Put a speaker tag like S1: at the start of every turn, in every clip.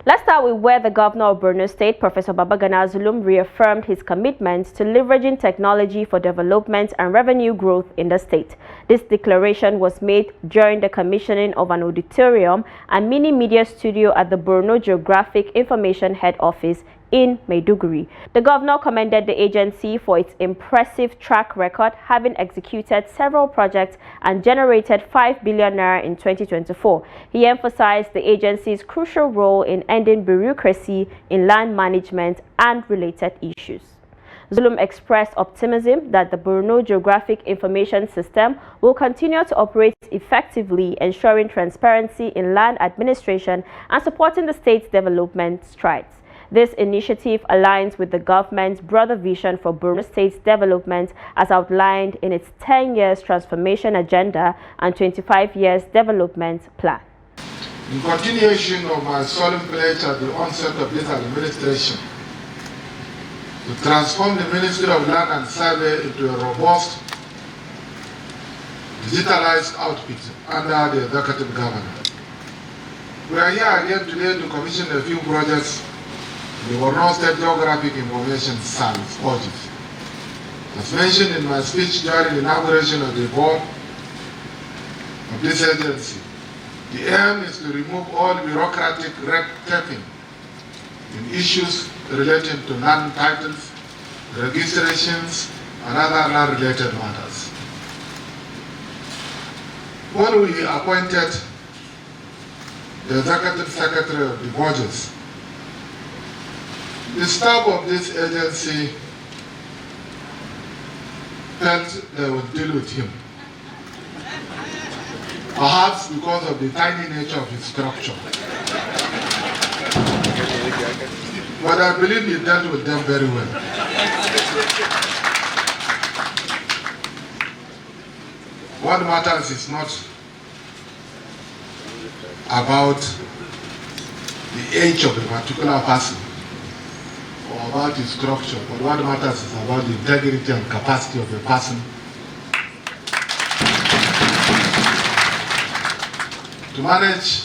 S1: Let's start with where the governor of Borno State, Professor Babagana Zulum, reaffirmed his commitment to leveraging technology for development and revenue growth in the state. This declaration was made during the commissioning of an auditorium and mini media studio at the Borno Geographic Information Head Office in Maiduguri. The governor commended the agency for its impressive track record, having executed several projects and generated 5 billion naira in 2024. He emphasized the agency's crucial role in ending bureaucracy in land management and related issues. Zulum expressed optimism that the Borno Geographic Information System will continue to operate effectively, ensuring transparency in land administration and supporting the state's development strides. This initiative aligns with the government's broader vision for Borno State's development as outlined in its 10 years transformation agenda and 25 years development plan.
S2: In continuation of my solemn pledge at the onset of this administration to transform the Ministry of Land and Survey into a robust, digitalized outfit under the executive government. We are here again today to commission a few projects in the Borno State Geographic Information Service, OGIS. As mentioned in my speech during the inauguration of the board of this agency, the aim is to remove all bureaucratic red taping in issues relating to land titles, registrations, and other land-related matters. When we appointed the Executive Secretary of the Budgets, the staff of this agency felt they would deal with him. Perhaps because of the tiny nature of his structure. But I believe he dealt with them very well. What matters is not about the age of a particular person or about his structure, but what matters is about the integrity and capacity of the person to manage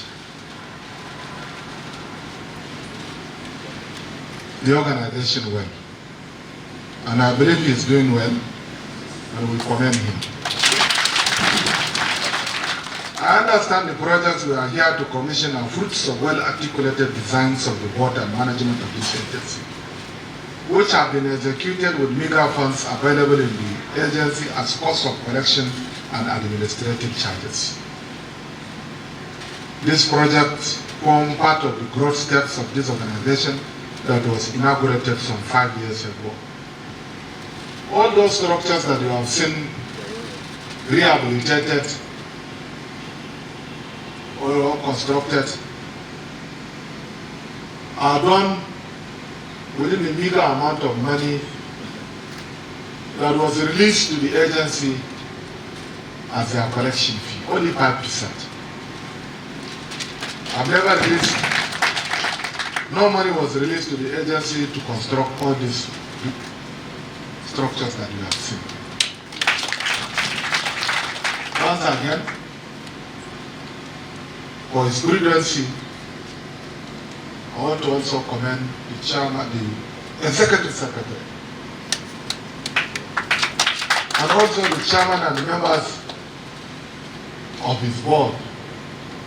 S2: the organization well. And I believe he's doing well, and we commend him. I understand the projects we are here to commission are fruits of well-articulated designs of the board and management of this agency, which have been executed with meager funds available in the agency as cost of collection and administrative charges. This project forms part of the growth steps of this organization that was inaugurated some 5 years ago. All those structures that you have seen rehabilitated or constructed are done within a meager amount of money that was released to the agency as their collection fee, only 5%. I've never released, no money was released to the agency to construct all these structures that you have seen. Once again, for his prudency, I want to also commend the chairman, the executive secretary, and also the chairman and the members of his board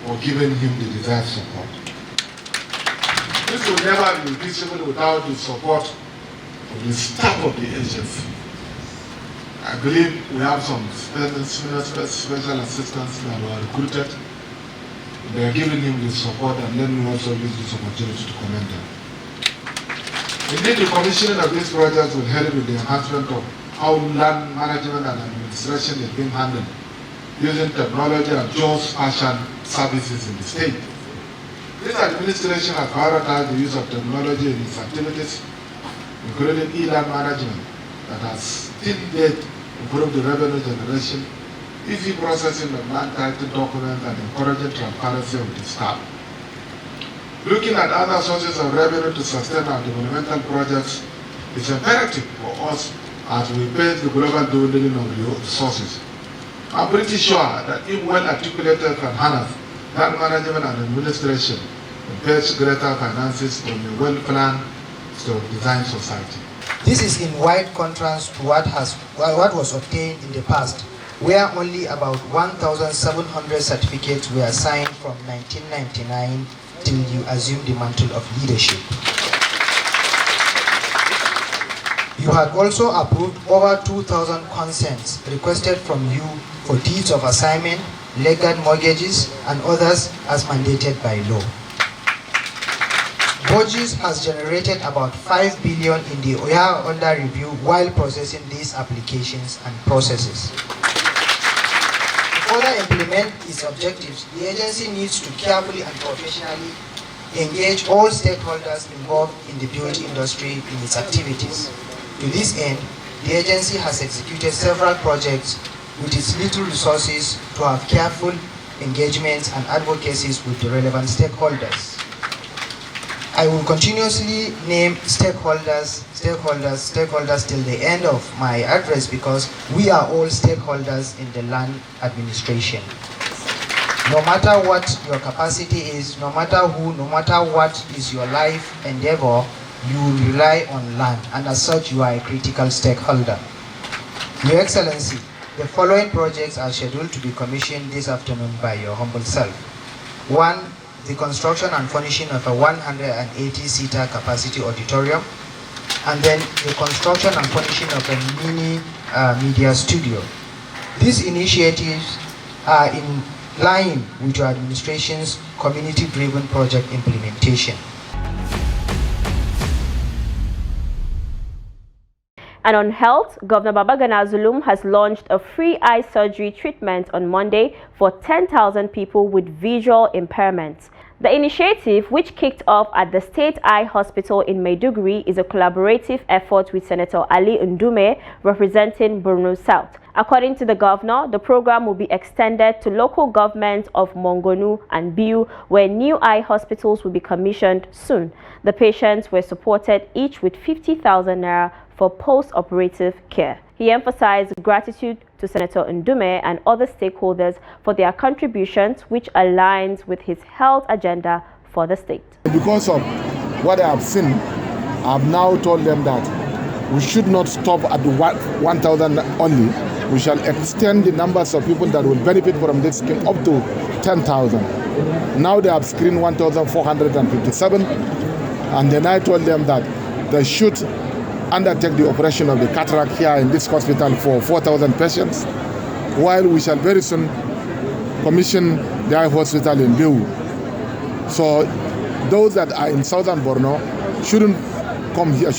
S2: for giving him the desired support. This will never be feasible without the support of the staff of the agency. I believe we have some special assistants that were recruited. They are giving him the support, and let me also use this opportunity to commend them. Indeed, the commissioning of these projects will help with the enhancement of how land management and administration is being handled using technology and geospatial services in the state. This administration has prioritized the use of technology in its activities, including e-land management, that has till date improved the revenue generation, easy processing of land title documents, and encouraging transparency of the staff. Looking at other sources of revenue to sustain our developmental projects is imperative for us as we face the global dwindling of the resources. I'm pretty sure that if well articulated and harnessed, land management and administration in fetch greater finances from a well-planned, designed society.
S3: This is in wide contrast to what was obtained in the past, where only about 1,700 certificates were signed from 1999 till you assumed the mantle of leadership. You had also approved over 2,000 consents requested from you for deeds of assignment, legal mortgages, and others as mandated by law. Borges has generated about 5 billion in the year under review while processing these applications and processes. To further implement its objectives, the agency needs to carefully and professionally engage all stakeholders involved in the beauty industry in its activities. To this end, the agency has executed several projects with its little resources to have careful engagements and advocacies with the relevant stakeholders. I will continuously name stakeholders till the end of my address because we are all stakeholders in the land administration. No matter what your capacity is, no matter who, no matter what is your life endeavor, you rely on land, and as such you are a critical stakeholder. Your Excellency, the following projects are scheduled to be commissioned this afternoon by your humble self. 1. The construction and furnishing of a 180-seater capacity auditorium, and then the construction and furnishing of a mini media studio. These initiatives are in line with your administration's community-driven project implementation.
S1: And on health, Governor Babagana Zulum has launched a free eye surgery treatment on Monday for 10,000 people with visual impairments. The initiative, which kicked off at the State Eye Hospital in Maiduguri, is a collaborative effort with Senator Ali Ndume, representing Borno South. According to the governor, the program will be extended to local governments of Mongonu and Biu, where new eye hospitals will be commissioned soon. The patients were supported each with 50,000 naira for post-operative care. He emphasized gratitude to Senator Ndume and other stakeholders for their contributions, which aligns with his health agenda for the state.
S2: Because of what I have seen, I have now told them that we should not stop at the 1,000 only. We shall extend the numbers of people that will benefit from this scheme up to 10,000. Now they have screened 1,457, and then I told them that they should undertake the operation of the cataract here in this hospital for 4,000 patients, while we shall very soon commission the eye hospital in Biu. So those that are in southern Borno should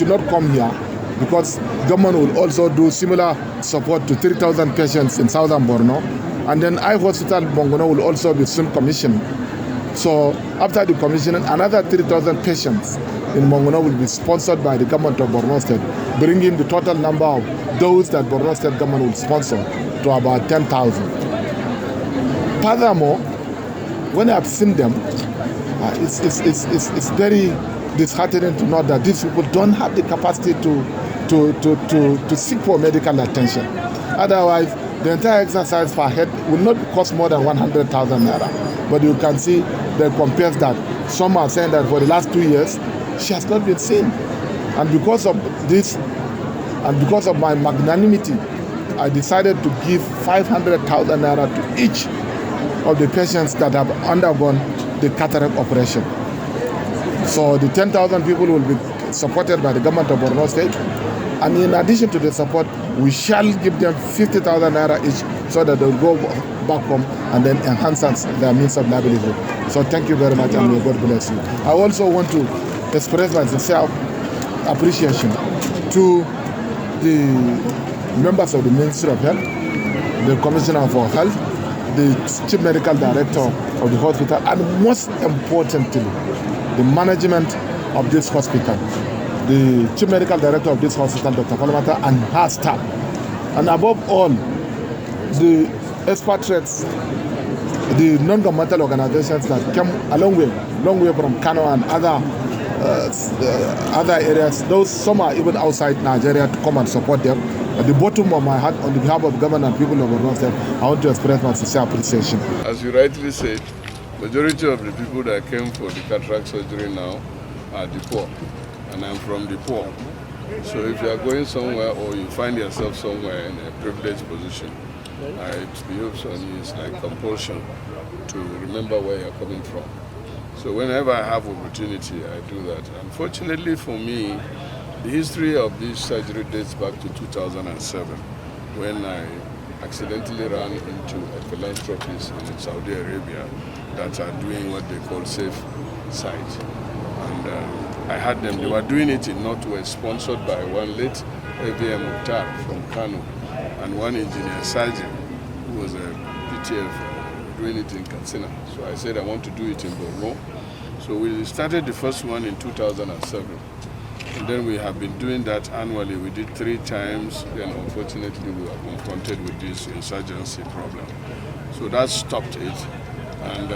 S2: not come here, because government will also do similar support to 3,000 patients in southern Borno, and then eye hospital Mongono will also be soon commissioned. So after the commissioning, another 3,000 patients in Mongono will be sponsored by the government of Borno State, bringing the total number of those that Borno State government will sponsor to about 10,000. Furthermore, when I've seen them, it's very disheartening to know that these people don't have the capacity to seek for medical attention. Otherwise, the entire exercise per head will not cost more than 100,000 naira. But you can see the compares that some are saying that for the last 2 years, she has not been seen. And because of this, and because of my magnanimity, I decided to give 500,000 naira to each of the patients that have undergone the cataract operation. So the 10,000 people will be supported by the government of Borno State. And in addition to the support, we shall give them 50,000 naira each so that they'll go back home and then enhance their means of livelihood. So thank you very much, and may God bless you. I also want to express my sincere appreciation to the members of the Ministry of Health, the Commissioner for Health, the Chief Medical Director of the hospital, and most importantly, the management of this hospital, the Chief Medical Director of this hospital, Dr. Palamata, and her staff. And above all, the expatriates, the non-governmental organizations that came a long way from Kano and other areas. Those some are even outside Nigeria to come and support them. At the bottom of my heart, on behalf of the government and people of Borno State, I want to express my sincere appreciation.
S4: As you rightly said, Majority of the people that came for the cataract surgery now are the poor, and I'm from the poor. So if you are going somewhere or you find yourself somewhere in a privileged position, it behoves on you, it's like compulsion to remember where you're coming from. So whenever I have opportunity, I do that. Unfortunately for me, the history of this surgery dates back to 2007, when I accidentally ran into a philanthropist in Saudi Arabia that are doing what they call safe site. And I had them, they were doing it in Northwest, sponsored by one late AVM Mukhtar from Kano and one engineer surgeon who was a PTF doing it in Katsina. So I said I want to do it in Borno. So we started the first one in 2007. And then we have been doing that annually. We did 3 times. Then unfortunately we were confronted with this insurgency problem. So that stopped it. And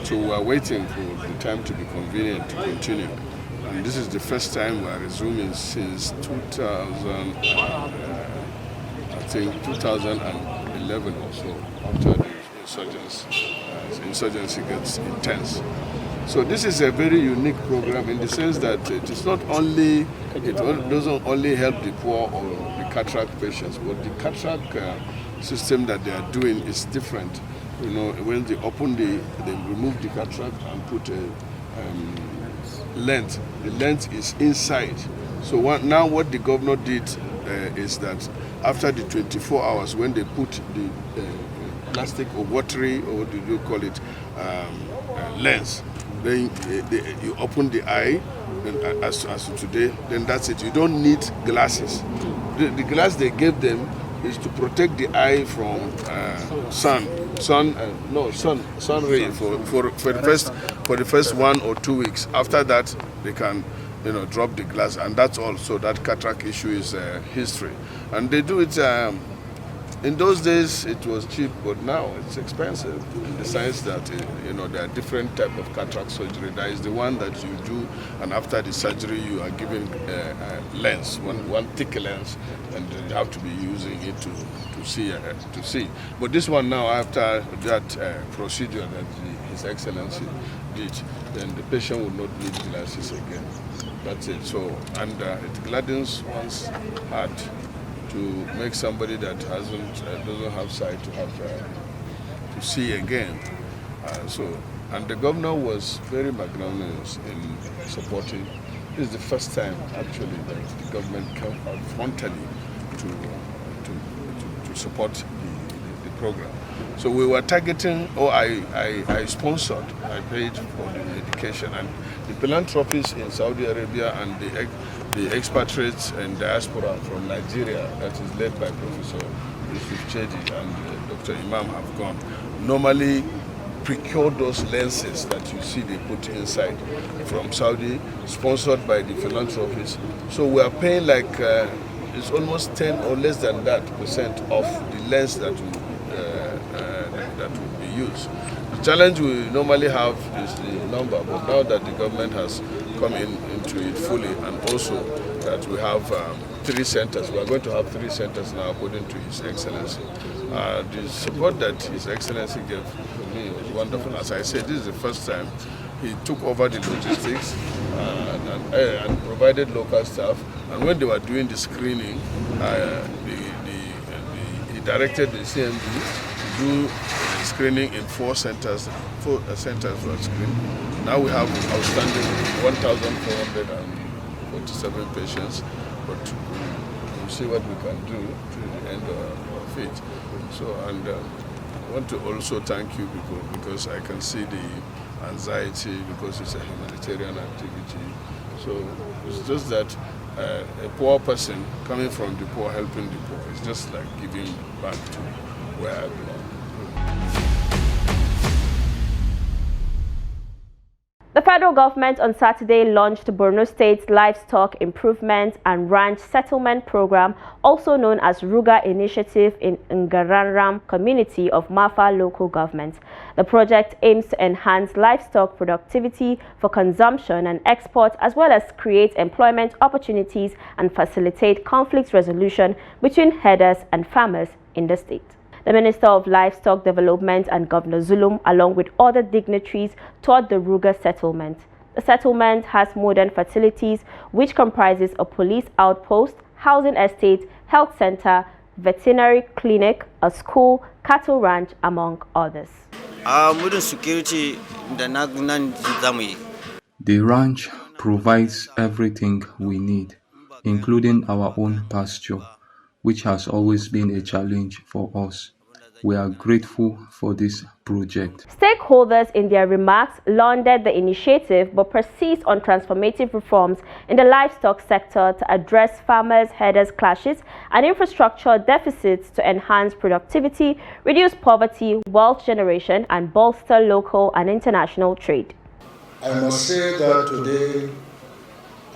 S4: so we are waiting for the time to be convenient to continue. And this is the first time we are resuming since 2011 or so, after the insurgency gets intense. So this is a very unique program in the sense that it doesn't only help the poor or the cataract patients, but the cataract system that they are doing is different. You know, when they open they remove the cataract and put a lens. The lens is inside. So now what the governor did is that after the 24 hours, when they put the plastic or watery, or what do you call it, lens, then you open the eye, and as today, then that's it. You don't need glasses. The glass they gave them is to protect the eye from sun ray for the first 1 or 2 weeks. After that, they can drop the glass, and that's all. So that cataract issue is history, and they do it. In those days, it was cheap, but now it's expensive in the sense that there are different type of cataract surgery. There is the one that you do, and after the surgery, you are given a lens, one thick lens, and you have to be using it to see. But this one now, after that procedure that His Excellency did, then the patient will not need glasses again. That's it. So, and it gladdens one's heart to make somebody that doesn't have sight to have to see again. And the governor was very magnanimous in supporting. This is the first time actually that the government came out frontally to support the program. So we were targeting, I sponsored, I paid for the education, and the philanthropists in Saudi Arabia and the expatriates and diaspora from Nigeria, that is led by Professor Yusuf Chedi and Dr. Imam have gone, normally procure those lenses that you see they put inside from Saudi, sponsored by the philanthropists. So we are paying like, it's almost 10 or less than that % of the lens that will be used. The challenge we normally have is the number, but now that the government has come into it fully, and also that we have 3 centers, we are going to have 3 centers now according to His Excellency. The support that His Excellency gave to me was wonderful. As I said, this is the first time he took over the logistics and provided local staff. And when they were doing the screening, he directed the CMD to do screening in 4 centers. 4 centers were screened. Now we have outstanding 1,447 patients, but we'll see what we can do to the end of it. So, and I want to also thank you because I can see the anxiety, because it's a humanitarian activity. So it's just that a poor person coming from the poor, helping the poor, it's just like giving back to where I belong.
S1: The federal government on Saturday launched Borno State's Livestock Improvement and Ranch Settlement Program, also known as Ruga Initiative, in Ngararam community of Mafa local government. The project aims to enhance livestock productivity for consumption and export, as well as create employment opportunities and facilitate conflict resolution between herders and farmers in the state. The Minister of Livestock Development and Governor Zulum, along with other dignitaries, toured the Ruga settlement. The settlement has modern facilities which comprises a police outpost, housing estate, health center, veterinary clinic, a school, cattle ranch, among others.
S5: The ranch provides everything we need, including our own pasture, which has always been a challenge for us. We are grateful for this project.
S1: Stakeholders in their remarks lauded the initiative but persist on transformative reforms in the livestock sector to address farmers-herders clashes and infrastructure deficits to enhance productivity, reduce poverty, wealth generation, and bolster local and international trade.
S6: I must say that today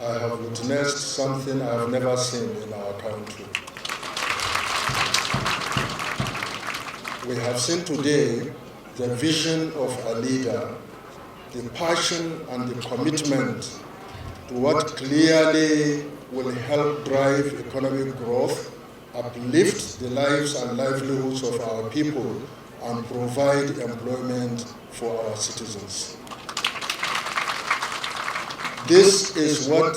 S6: I have witnessed something I have never seen in our country. We have seen today the vision of a leader, the passion and the commitment to what clearly will help drive economic growth, uplift the lives and livelihoods of our people, and provide employment for our citizens. This is what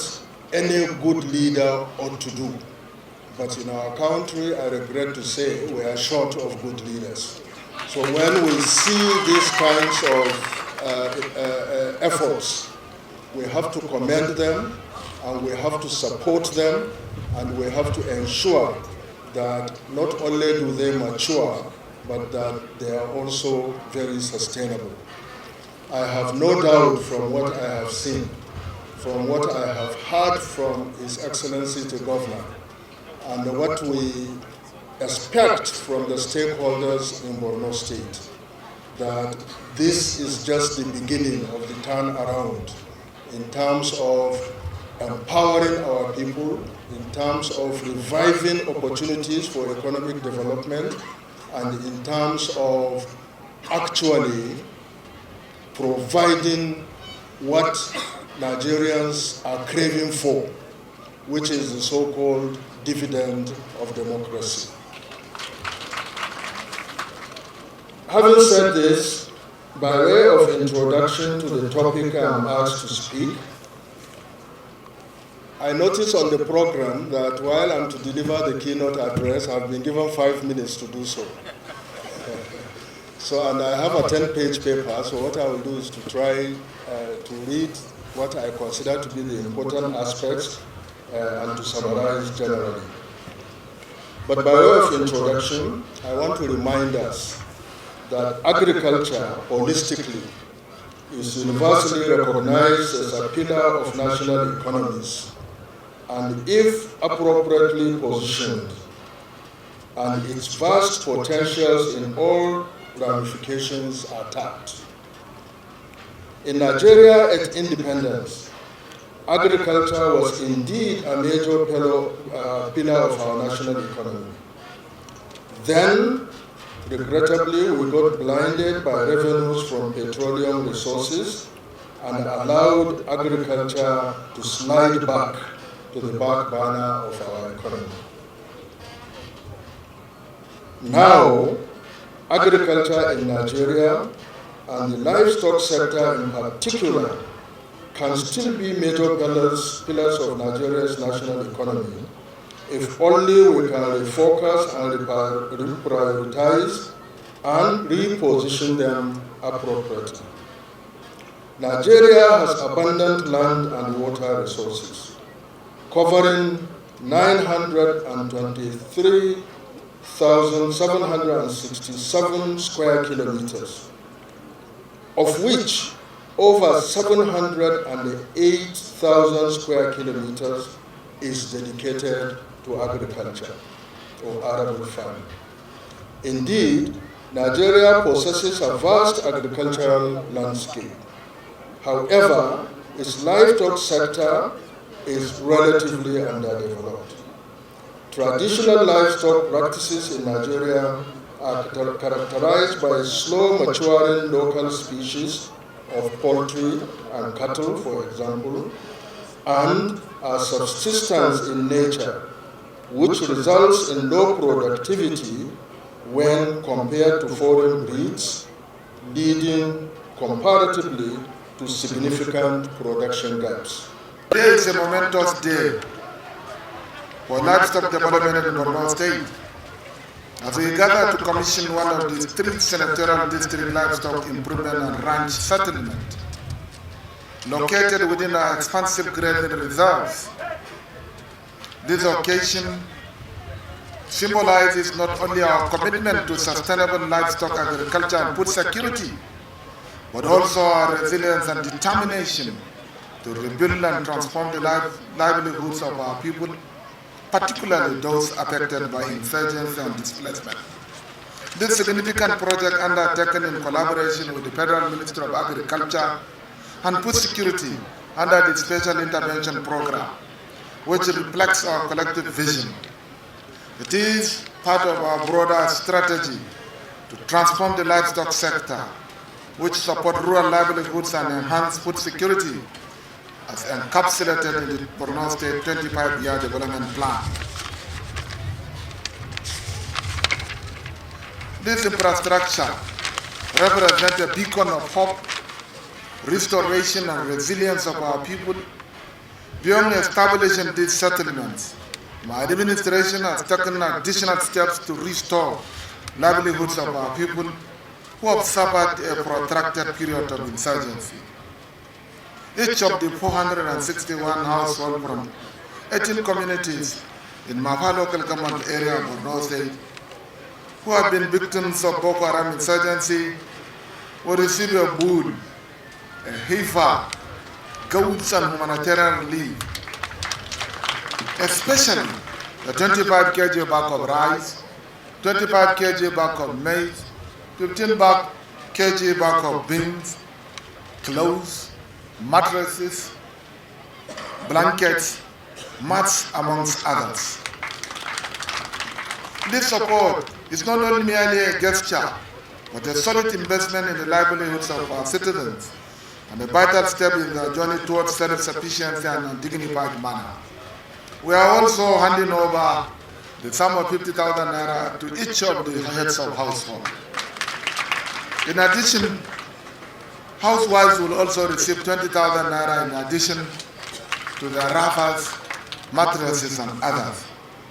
S6: any good leader ought to do. But in our country, I regret to say, we are short of good leaders. So when we see these kinds of efforts, we have to commend them, and we have to support them, and we have to ensure that not only do they mature, but that they are also very sustainable. I have no doubt from what I have seen, from what I have heard from His Excellency the Governor, and what we expect from the stakeholders in Borno State, that this is just the beginning of the turnaround in terms of empowering our people, in terms of reviving opportunities for economic development, and in terms of actually providing what Nigerians are craving for, which is the so-called dividend of democracy. Having said this, by way of introduction to the topic I am asked to speak, I noticed on the program that while I'm to deliver the keynote address, I've been given 5 minutes to do so. And I have a 10-page paper, so what I will do is to try to read what I consider to be the important aspects and to summarize generally. But by way of introduction, I want to remind us that agriculture, holistically, is universally recognized as a pillar of national economies, and if appropriately positioned, and its vast potentials in all ramifications are tapped. In Nigeria at independence, agriculture was indeed a major pillar of our national economy. Then, regrettably, we got blinded by revenues from petroleum resources and allowed agriculture to slide back to the back burner of our economy. Now, agriculture in Nigeria and the livestock sector in particular can still be major pillars of Nigeria's national economy if only we can refocus and reprioritize and reposition them appropriately. Nigeria has abundant land and water resources, covering 923,767 square kilometers, of which over 708,000 square kilometers is dedicated to agriculture or arable farming. Indeed, Nigeria possesses a vast agricultural landscape. However, its livestock sector is relatively underdeveloped. Traditional livestock practices in Nigeria are characterized by slow maturing local species of poultry and cattle, for example, and are subsistence in nature, which results in low productivity when compared to foreign breeds, leading comparatively to significant production gaps.
S2: Today is a momentous day for livestock development in Borno State, as we gather to commission one of the 3 senatorial district livestock improvement and ranch settlement located within our expansive grazing reserves. This occasion symbolizes not only our commitment to sustainable livestock agriculture and food security, but also our resilience and determination to rebuild and transform the livelihoods of our people, particularly those affected by insurgency and displacement. This significant project, undertaken in collaboration with the Federal Ministry of Agriculture and Food Security under the Special Intervention Program, which reflects our collective vision. It is part of our broader strategy to transform the livestock sector, which support rural livelihoods and enhance food security, as encapsulated in the Borno State 25-year development plan. This infrastructure represents a beacon of hope, restoration and resilience of our people. Beyond establishing these settlements, my administration has taken additional steps to restore livelihoods of our people who have suffered a protracted period of insurgency. Each of the 461 households from 18 communities in Mafa local government area of Borno State who have been victims of Boko Haram insurgency will receive a boon, a heifer, goods and humanitarian relief, especially the 25 kg bag of rice, 25 kg bag of maize, 15 kg bag of beans, clothes, mattresses, blankets, mats, amongst others. This support is not only merely a gesture, but a solid investment in the livelihoods of our citizens and a vital step in their journey towards self-sufficiency and a dignified manner. We are also handing over the sum of 50,000 naira to each of the heads of household. In addition, housewives will also receive 20,000 naira in addition to their wrappers, mattresses and others.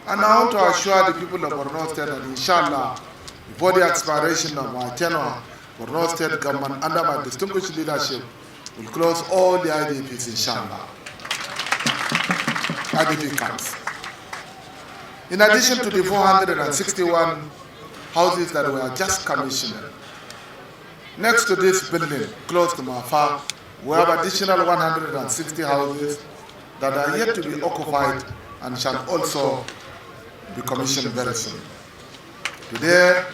S2: And I want to assure the people of Borno State that inshallah, before the expiration of my tenure, Borno State government under my distinguished leadership will close all the IDPs inshallah. IDP camps. In addition to the 461 houses that were just commissioned, next to this building, close to Mafa, we have additional 160 houses that are yet to be occupied and shall also be commissioned very soon. Today,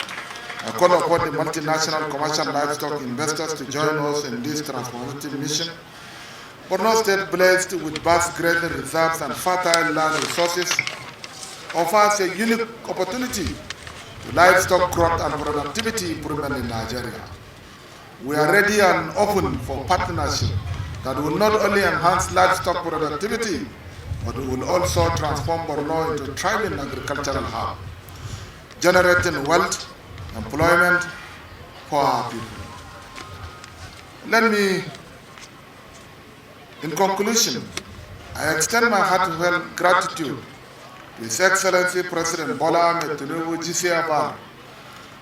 S2: I call upon the multinational commercial livestock investors to join us in this transformative mission. Borno State, blessed with vast grazing reserves and fertile land resources, offers a unique opportunity to livestock growth and productivity improvement in Nigeria. We are ready and open for partnership that will not only enhance livestock productivity, but will also transform Borno into a thriving agricultural hub, generating wealth, employment for our people. Let me, in conclusion, I extend my heartfelt gratitude to His Excellency President Bola Tinubu GCFR,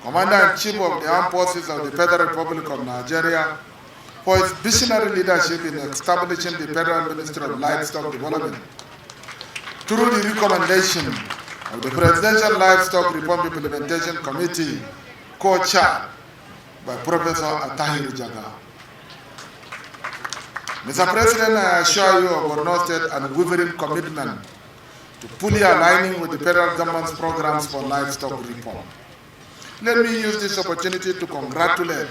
S2: Commander-in-Chief of the Armed Forces of the Federal Republic of Nigeria, for his visionary leadership in establishing the Federal Ministry of Livestock Development. Through the recommendation of the Presidential Livestock Reform Implementation Committee, co-chaired by Professor Atahir Jaga. Mr. President, I assure you of Borno State unwavering commitment to fully aligning with the federal government's programs for livestock reform. Let me use this opportunity to congratulate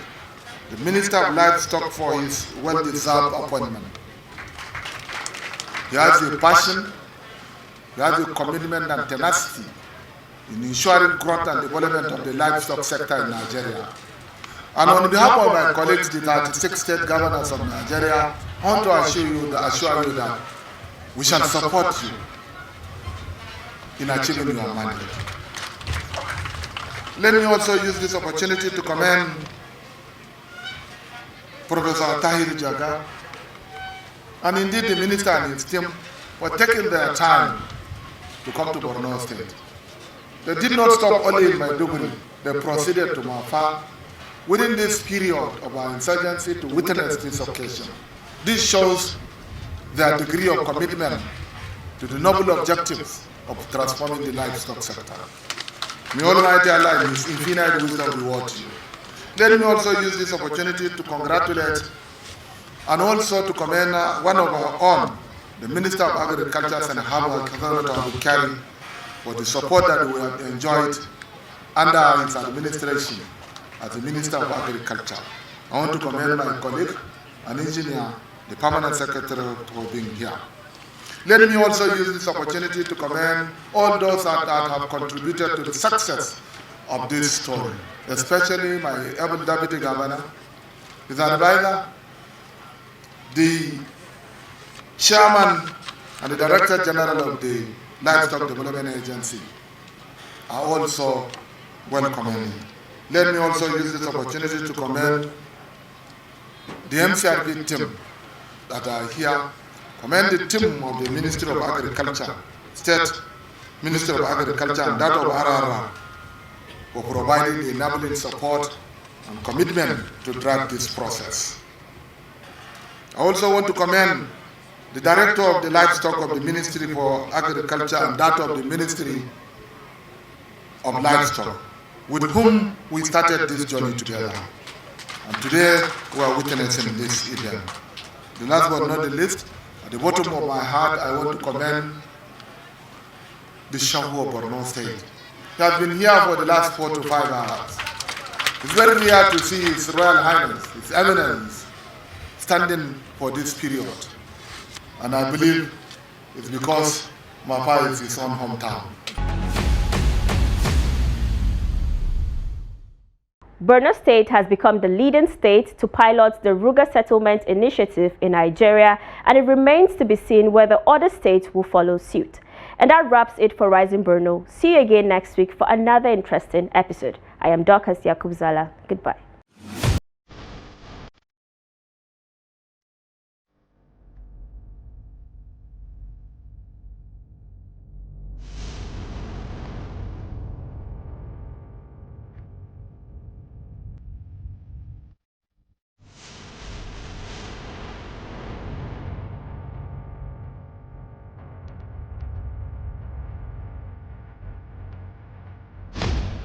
S2: the Minister of Livestock for his well-deserved appointment. He has the passion, he has the commitment and tenacity in ensuring growth and development of the livestock sector in Nigeria. And on behalf of my colleagues, the 36 state governors of Nigeria, I want to assure you that we shall support you in achieving your mandate. Let me also use this opportunity to commend Professor Tahir Jaga and indeed the minister and his team for taking their time to come to Borno State. They did not stop only in Maiduguri, they proceeded to Mafar within this period of our insurgency to witness this occasion. This shows their degree of commitment to the noble objectives of transforming the livestock sector. May Almighty Allah in His infinite wisdom reward you. Let me also use this opportunity to congratulate and also to commend one of our own, the Minister of Agriculture, Senator Abukari, for the support that we have enjoyed under his administration as the Minister of Agriculture. I want to commend my colleague and engineer, the Permanent Secretary, for being here. Let me also use this opportunity to commend all those that have contributed to the success of this story, especially my able Deputy Governor, his advisor, the Chairman and the Director General of the Livestock Development Agency are also well commended. Let me also use this opportunity to commend the MCRP team that are here, commend the team of the Ministry of Agriculture, State Ministry of Agriculture, and that of RRR for providing the enabling support and commitment to drive this process. I also want to commend the Director of the Livestock of the Ministry for Agriculture and that of the Ministry of Livestock, with whom we started this journey together. And today we are witnessing this event. The last but not the least, at the bottom of my heart, I want to commend the Shahu of Borno State. He has been here for the last 4 to 5 hours. It's very rare to see His Royal Highness, His Eminence, standing for this period. And I believe it's because Mapa is his own hometown.
S1: Borno State has become the leading state to pilot the Ruga Settlement Initiative in Nigeria, and it remains to be seen whether other states will follow suit. And that wraps it for Rising Borno. See you again next week for another interesting episode. I am Dorcas Yakubzala. Goodbye.